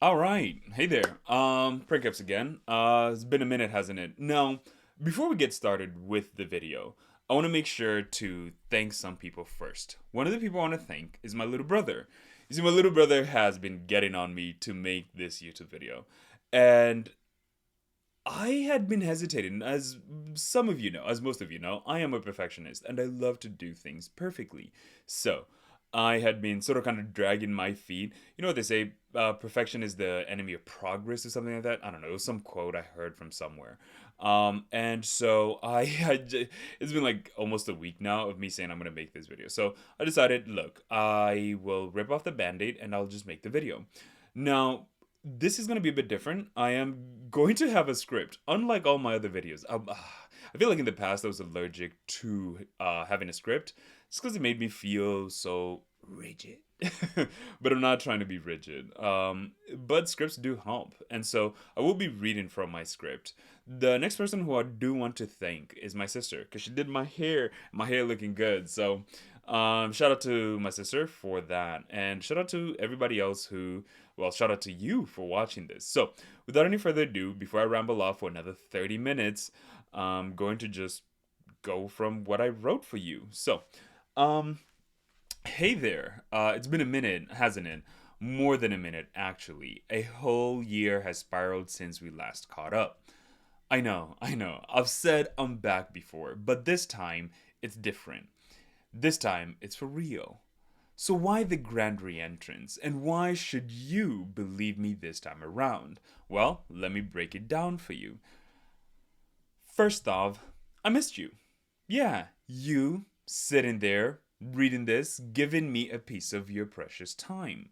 All right. Hey there. Prank-ups again. It's been a minute, hasn't it? Now, before we get started with the video, I want to make sure to thank some people first. One of the people I want to thank is my little brother. You see, my little brother has been getting on me to make this YouTube video. And I had been hesitating, as some of you know, as most of you know, I am a perfectionist and I love to do things perfectly. So, I had been sort of kind of dragging my feet. You know what they say, perfection is the enemy of progress or something like that? I don't know, it was some quote I heard from somewhere. And so I had, it's been like almost a week now of me saying I'm going to make this video. So I decided, look, I will rip off the band-aid and I'll just make the video. Now, this is going to be a bit different. I am going to have a script, unlike all my other videos. I feel like in the past I was allergic to having a script, just because it made me feel so rigid. But I'm not trying to be rigid. But scripts do help, and so I will be reading from my script. The next person who I do want to thank is my sister, because she did my hair looking good. So, shout out to my sister for that, and shout out to everybody else who well, shout out to you for watching this. So, without any further ado, before I ramble off for another 30 minutes, I'm going to just go from what I wrote for you. So, um, hey there. It's been a minute, hasn't it? More than a minute, actually. A whole year has spiraled since we last caught up. I know. I've said I'm back before, but this time it's different. This time it's for real. So, why the grand reentrance, and why should you believe me this time around? Well, let me break it down for you. First off, I missed you. Yeah, you sitting there, reading this, giving me a piece of your precious time.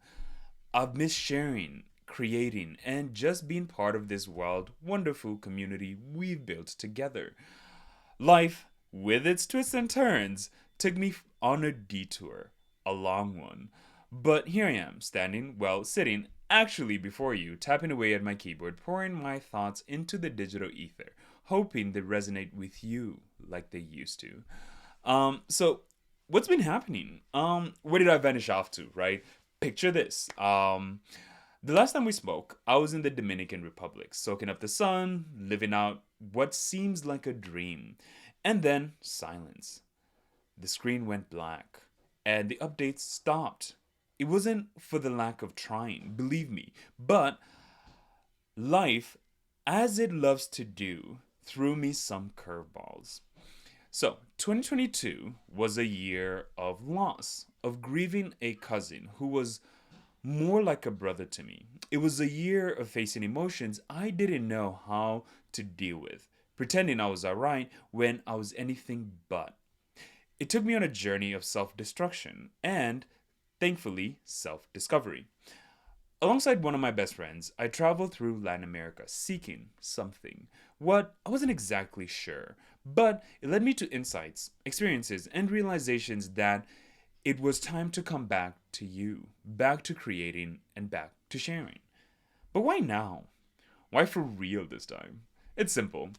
I've missed sharing, creating, and just being part of this wild, wonderful community we've built together. Life, with its twists and turns, took me on a detour, a long one. But here I am, sitting actually before you, tapping away at my keyboard, pouring my thoughts into the digital ether, hoping they resonate with you like they used to. So what's been happening? Where did I vanish off to, right? Picture this. The last time we spoke, I was in the Dominican Republic, soaking up the sun, living out what seems like a dream. And then silence. The screen went black, and the updates stopped. It wasn't for the lack of trying, believe me, but life, as it loves to do, threw me some curveballs. So, 2022 was a year of loss, of grieving a cousin who was more like a brother to me. It was a year of facing emotions I didn't know how to deal with, pretending I was alright when I was anything but. It took me on a journey of self destruction and, thankfully, self discovery. Alongside one of my best friends, I traveled through Latin America seeking something. What? I wasn't exactly sure, but it led me to insights, experiences, and realizations that it was time to come back to you, back to creating, and back to sharing. But why now? Why for real this time? It's simple.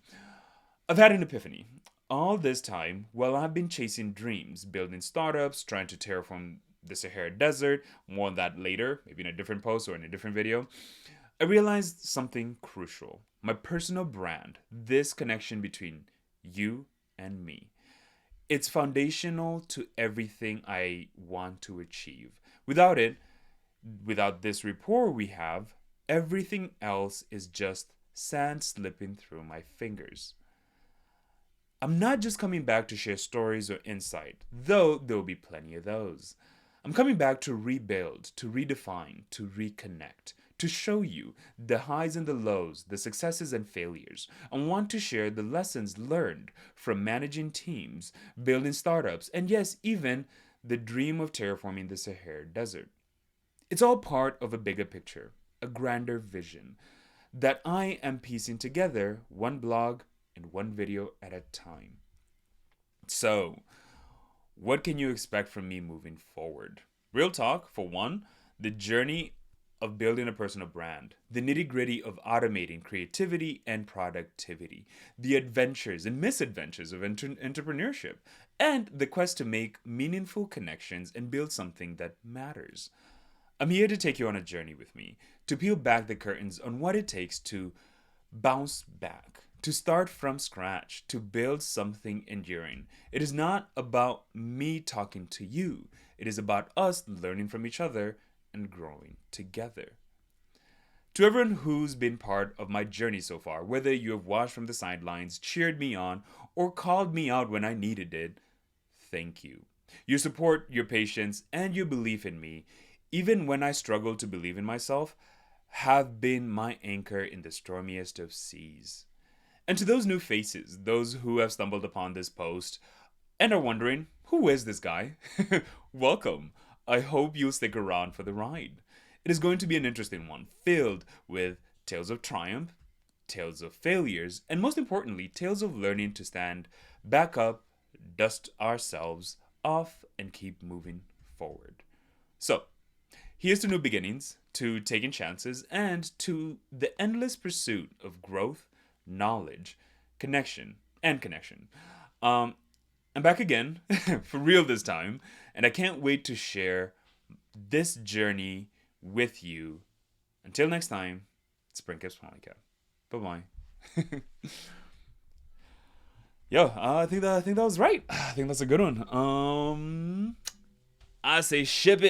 I've had an epiphany. All this time, while I've been chasing dreams, building startups, trying to terraform the Sahara Desert, more on that later, maybe in a different post or in a different video, I realized something crucial. My personal brand, this connection between you and me. It's foundational to everything I want to achieve. Without it, without this rapport we have, everything else is just sand slipping through my fingers. I'm not just coming back to share stories or insight, though there'll be plenty of those. I'm coming back to rebuild, to redefine, to reconnect, to show you the highs and the lows, the successes and failures. I want to share the lessons learned from managing teams, building startups, and yes, even the dream of terraforming the Sahara Desert. It's all part of a bigger picture, a grander vision that I am piecing together one blog and one video at a time. So, what can you expect from me moving forward? Real talk, for one, the journey of building a personal brand, the nitty gritty of automating creativity and productivity, the adventures and misadventures of entrepreneurship, and the quest to make meaningful connections and build something that matters. I'm here to take you on a journey with me, to peel back the curtains on what it takes to bounce back, to start from scratch, to build something enduring. It is not about me talking to you, it is about us learning from each other and growing together. To everyone who's been part of my journey so far, whether you have watched from the sidelines, cheered me on, or called me out when I needed it, thank you. Your support, your patience, and your belief in me, even when I struggle to believe in myself, have been my anchor in the stormiest of seas. And to those new faces, those who have stumbled upon this post and are wondering, who is this guy? Welcome. I hope you'll stick around for the ride. It is going to be an interesting one, filled with tales of triumph, tales of failures, and most importantly, tales of learning to stand back up, dust ourselves off, and keep moving forward. So, here's to new beginnings, to taking chances, and to the endless pursuit of growth, knowledge, connection. Um, I'm back again, for real this time, and I can't wait to share this journey with you. Until next time, it's Brinkers Monica. Bye bye. Yo, I think that was right. I think that's a good one. I say ship it.